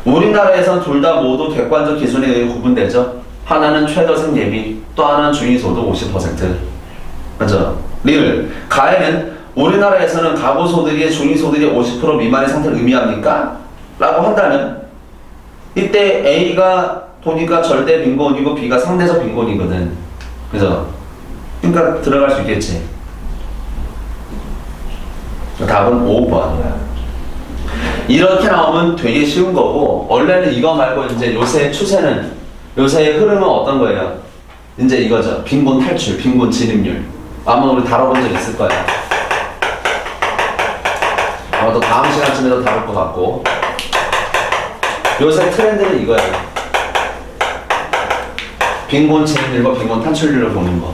우리나라에선 둘 다 모두 객관적 기준에 의해 구분되죠. 하나는 최저 생계비, 또 하나는 중위소득 50%. 맞죠? 리을 가에는 우리나라에서는 가구소득의 중위소득의 50% 미만의 상태를 의미합니까? 라고 한다면 이때 A가 보니까 절대 빈곤이고 B가 상대적 빈곤이거든. 그죠? 그러니까 들어갈 수 있겠지. 답은 5번. 이렇게 나오면 되게 쉬운 거고 원래는 이거 말고 이제 요새 추세는 요새의 흐름은 어떤 거예요? 이제 이거죠. 빈곤 탈출, 빈곤 진입률. 아마 우리 다뤄본 적 있을 거야. 아마 또 다음 시간쯤에도 다룰 것 같고. 요새 트렌드는 이거야. 빈곤 진입률과 빈곤 탈출률을 보는 거.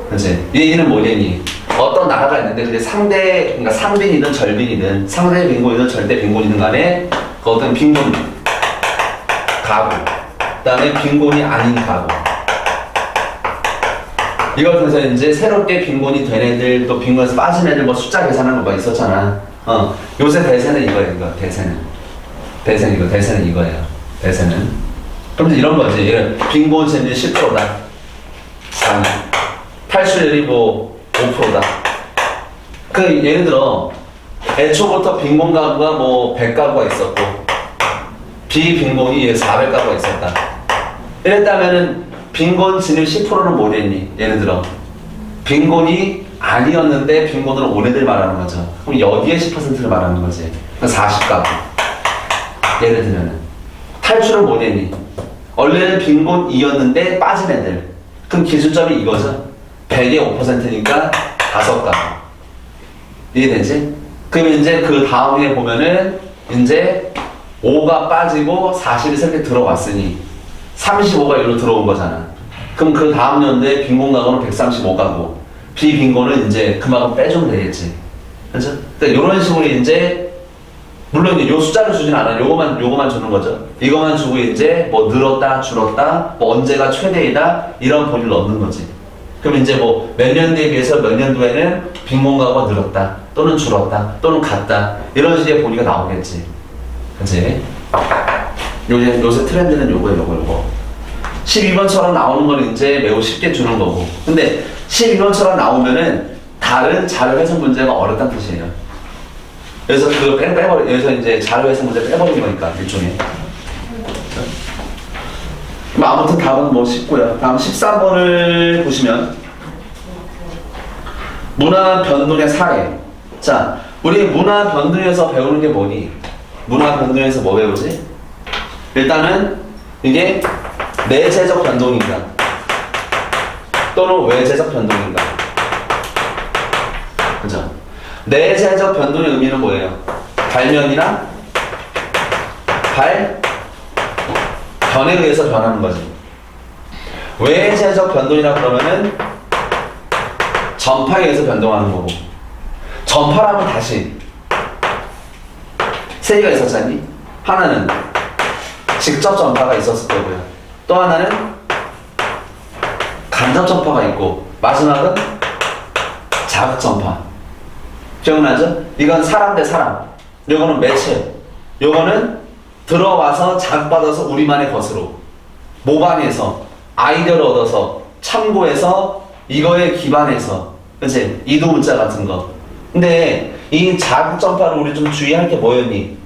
그치? 이 얘기는 뭐냐니? 어떤 나라가 있는데 그게 그러니까 상빈이든 절빈이든 상대 빈곤이든 절대 빈곤이든 간에 그 어떤 빈곤 가구 그 다음에 빈곤이 아닌 가구 이걸 통해서 이제 새롭게 빈곤이 된 애들 또 빈곤에서 빠진 애들 뭐 숫자 계산하는 거 있었잖아. 요새 대세는 이거예요. 이거 대세는 이거예요. 대세는 그럼 이런 거지. 이런 빈곤 진입률 10%다. 탈출률이 뭐 5%다. 그 예를 들어 애초부터 빈곤 가구가 뭐 100가구가 있었고 비빈곤이 400가구가 있었다. 이랬다면은 빈곤 진입 10%는 뭐 됐니? 예를 들어 빈곤이 아니었는데 빈곤으로 온 애들 말하는 거죠. 그럼 여기에 10%를 말하는 거지. 40가구. 예를 들면은 탈출은 뭐 됐니? 원래는 빈곤이었는데 빠진 애들. 그럼 기준점이 이거죠. 100의 5%니까 5가구. 이해되지? 그럼 이제 그 다음에 보면은 이제 5가 빠지고 40이 새롭게 들어왔으니 35가 여기로 들어온 거잖아. 그럼 그 다음 연도에 빈 공간은 135가고 비빈 거는 이제 그만큼 빼주면 되겠지. 그렇죠? 그러니까 이런 식으로 이제 물론 이 숫자를 주진 않아. 요거만 주는 거죠. 이거만 주고 이제 뭐 늘었다, 줄었다, 뭐 언제가 최대이다 이런 범위를 넣는 거지. 그럼 이제 뭐 몇 년도에 비해서 몇 년도에는 빈 공간가 늘었다, 또는 줄었다, 또는 같다 이런 식의 범위가 나오겠지. 그치? 요새 트렌드는 요거. 12번처럼 나오는 거는 이제 매우 쉽게 주는 거고. 근데 12번처럼 나오면은 다른 자료 해석 문제가 어렵다는 뜻이에요. 그래서 그거 여기서 이제 자료 해석 문제 빼버린 거니까, 일종의. 아무튼 답은 뭐 쉽고요. 다음 13번을 보시면 문화 변동의 사례. 자, 우리 문화 변동에서 배우는 게 뭐니? 문화 변동에서 뭐 배우지? 일단은 이게 내재적 변동인가 또는 외재적 변동인가. 그죠? 내재적 변동의 의미는 뭐예요? 발면이나 변에 의해서 변하는 거지. 외재적 변동이라 그러면은 전파에 의해서 변동하는 거고. 전파라면 다시 세 개가 있었잖니? 하나는 직접 전파가 있었을 거고요. 또 하나는 간접 전파가 있고, 마지막은 자극 전파. 기억나죠? 이건 사람 대 사람. 요거는 매체. 요거는 들어와서 자극받아서 우리만의 것으로 모방해서 아이디어를 얻어서 참고해서 이거에 기반해서, 그치? 이도 문자 같은 거. 근데 이 자극 전파를 우리 좀 주의할 게 뭐였니?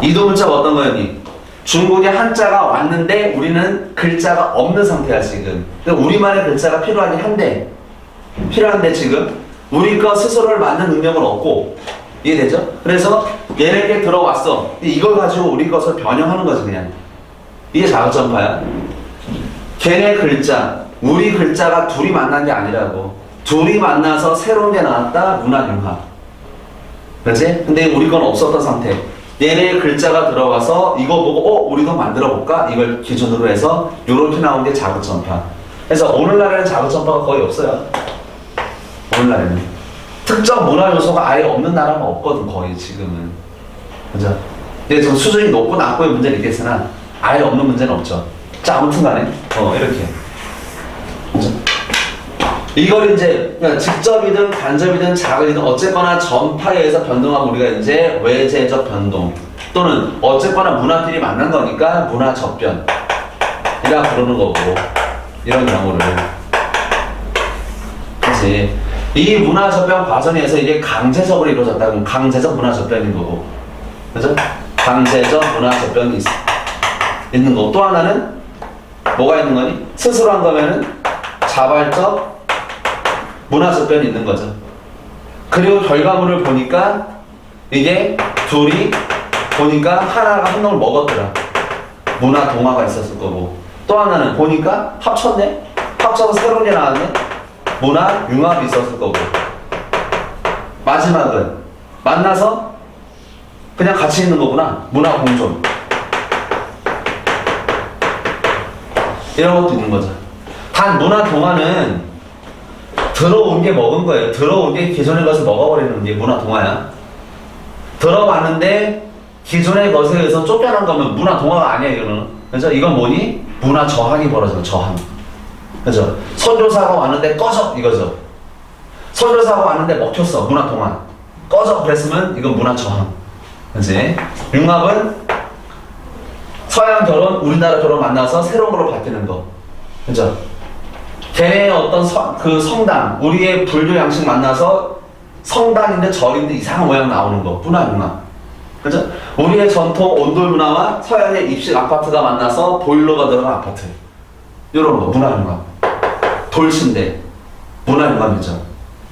이도 문자가 어떤 거였니? 중국에 한자가 왔는데 우리는 글자가 없는 상태야 지금. 우리만의 글자가 필요한데 지금 우리 거 스스로를 만든 능력은 없고. 이해되죠? 그래서 얘네게 들어왔어. 이걸 가지고 우리 것을 변형하는 거지 그냥. 이게 자극전파야. 걔네 글자, 우리 글자가 둘이 만난 게 아니라고. 둘이 만나서 새로운 게 나왔다. 문화융합. 그렇지? 근데 우리 건 없었던 상태. 얘네 글자가 들어가서 이거 보고 우리도 만들어 볼까? 이걸 기준으로 해서 요렇게 나온 게 자극전파. 그래서 오늘날에는 자극전파가 거의 없어요. 오늘날에는 특정 문화 요소가 아예 없는 나라가 없거든 거의 지금은. 그죠? 근데 좀 수준이 높고 낮고의 문제는 있겠으나 아예 없는 문제는 없죠. 자, 아무튼간에 이렇게. 그죠? 이걸 이제 그러니까 직접이든 간접이든 자극이든 어쨌거나 전파에 의해서 변동하고 우리가 이제 외재적 변동 또는 어쨌거나 문화끼리 만난 거니까 문화 접변이라 부르는 거고, 이런 경우를. 그치? 이 문화 접변 과정에 의해서 이게 강제적으로 이루어졌다면 강제적 문화 접변인 거고, 그죠? 강제적 문화 접변이 있는 거고, 또 하나는 뭐가 있는 거니? 스스로 한 거면은 자발적 문화 접변이 있는 거죠. 그리고 결과물을 보니까 이게 둘이 보니까 하나가 한 놈을 먹었더라. 문화 동화가 있었을 거고, 또 하나는 보니까 합쳤네? 합쳐서 새로운 게 나왔네? 문화 융합이 있었을 거고, 마지막은 만나서 그냥 같이 있는 거구나. 문화 공존. 이런 것도 있는 거죠. 단 문화 동화는 들어온 게 먹은 거예요. 들어온 게 기존의 것을 먹어버리는 게 문화 동화야. 들어왔는데 기존의 것에 의해서 쫓겨난 거면 문화 동화가 아니야 이거는. 그래서 이건 뭐니? 문화 저항이 벌어져. 저항. 그죠? 선교사가 왔는데 꺼져 이거죠. 선교사가 왔는데 먹혔어. 문화 동화. 꺼져 그랬으면 이건 문화 저항. 그지? 융합은 서양 결혼, 우리나라 결혼 만나서 새로운 걸로 바뀌는 거. 그죠? 걔네의 어떤 성당, 우리의 불교 양식 만나서 성당인데 절인데 이상한 모양 나오는 거. 문화 융합. 그죠? 우리의 전통 온돌 문화와 서양의 입식 아파트가 만나서 보일러가 들어간 아파트. 이런 거. 문화 융합. 돌침대. 문화 융합이죠.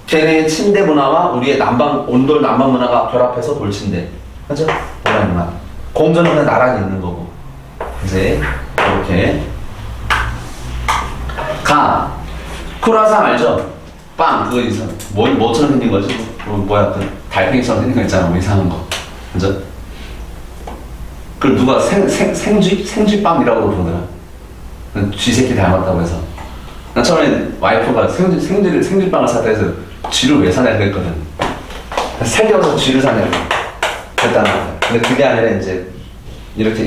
걔네의 침대 문화와 우리의 온돌 난방 문화가 결합해서 돌침대. 그죠? 문화 융합. 공전은 그냥 나란히 있는 거고. 이제 이렇게 쿠라상 알죠? 빵 그거 이상 뭐처럼 생긴 거지? 뭐야 그 달팽이처럼 생긴 거 있잖아. 뭐 이상한 거. 그죠? 그걸 누가 생쥐빵이라고 부르더라. 쥐새끼 닮았다고 해서. 나 처음에 와이프가 생쥐빵을 사다 해서 쥐를 왜 사냐 그랬거든. 새겨서 쥐를 사냐고 그랬다는 거야. 근데 그게 아니라 이제 이렇게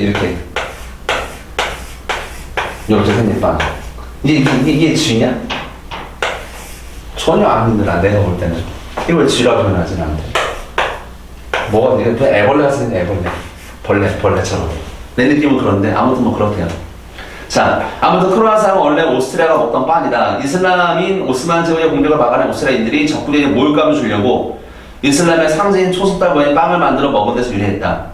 생긴 빵. 이게 쥐냐? 전혀 안 힘들어. 내가 볼 때는 이걸 쥐라고 표현하진 않대. 뭐가 이게 애벌레 같은 애벌레 벌레처럼 내 느낌은 그런데 아무튼 뭐 그렇대요. 자, 아무튼 크로아상은 원래 오스트리아가 먹던 빵이다. 이슬람인 오스만 제국의 공격을 막아낸 오스트리아인들이 적군에게 모욕감을 주려고 이슬람의 상징인 초석달 모양의 빵을 만들어 먹은 데서 유래했다.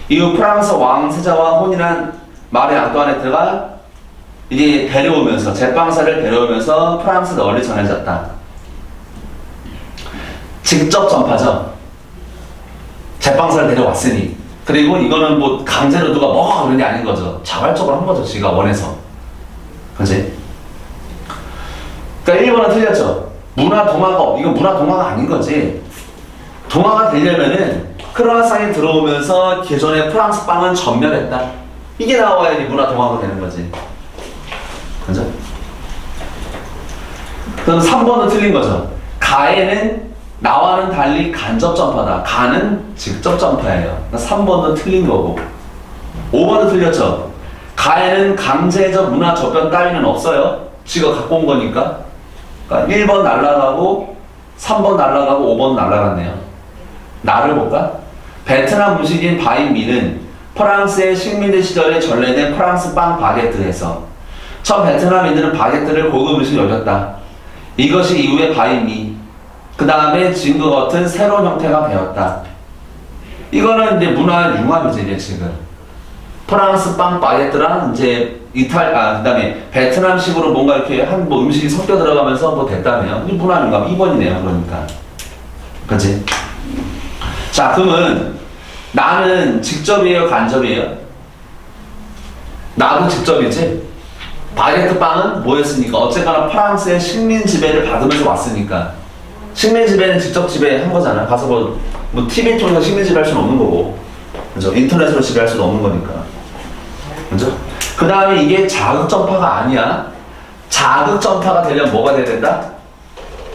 이후 프랑스 왕 세자와 혼인한 마리 앙뚜아네트가 이제 데려오면서 제빵사를 데려오면서 프랑스 널리 전해졌다. 직접 전파죠. 제빵사를 데려왔으니. 그리고 이거는 뭐 강제로 누가 먹어 그런 게 아닌 거죠. 자발적으로 한 거죠. 지가 원해서. 그지? 그러니까 1번은 틀렸죠. 문화 동화가, 이거 문화 동화가 아닌 거지. 동화가 되려면은 크로아상이 들어오면서 기존의 프랑스 빵은 전멸했다. 이게 나와야지 문화 동화가 되는 거지. 그죠? 그럼 3번은 틀린 거죠. 가에는 나와는 달리 간접 전파다. 가는 직접 전파예요. 3번은 틀린 거고. 5번은 틀렸죠. 가에는 강제적 문화 접변 따위는 없어요. 지가 갖고 온 거니까. 그러니까 1번 날라가고 3번 날라가고 5번 날라갔네요. 나를 볼까? 베트남 음식인 바이미는 프랑스의 식민지 시절에 전래된 프랑스 빵 바게트에서 첫 베트남인들은 바게트를 고급 음식으로 여겼다. 이것이 이후에 바이미, 그 다음에 지금과 같은 새로운 형태가 되었다. 이거는 이제 문화 융합이지, 이제 지금. 프랑스 빵 바게트랑 이제 그 다음에 베트남식으로 뭔가 이렇게 한 뭐 음식이 섞여 들어가면서 뭐 됐다네요. 이 문화 융합 2번이네요, 그러니까. 그치? 자, 그러면 나는 직접이에요, 간접이에요? 나도 직접이지? 바게트 빵은 뭐였으니까? 어쨌거나 프랑스의 식민 지배를 받으면서 왔으니까. 식민 지배는 직접 지배한 거잖아. 가서 뭐 TV 통해서 식민 지배할 수는 없는 거고. 그죠? 인터넷으로 지배할 수는 없는 거니까. 그죠? 그 다음에 이게 자극 전파가 아니야. 자극 전파가 되려면 뭐가 돼야 된다?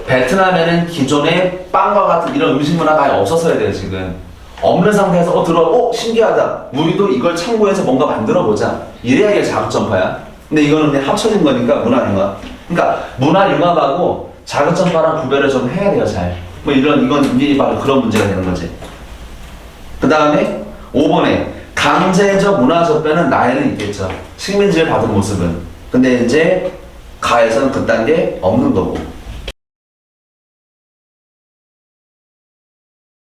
베트남에는 기존의 빵과 같은 이런 음식 문화가 아예 없었어야 돼요, 지금. 없는 상태에서 들어와, 신기하다. 우리도 이걸 참고해서 뭔가 만들어 보자. 이래야 이게 자극 전파야. 근데 이거는 그냥 합쳐진 거니까 문화 융합. 그러니까 문화 융합하고 자극 전파랑 구별을 좀 해야 돼요, 잘. 뭐 이건 바로 그런 문제가 되는 거지. 그 다음에 5번에 강제적 문화 접변은 나에는 있겠죠. 식민지를 받은 모습은. 근데 이제 가에서는 그딴 게 없는 거고.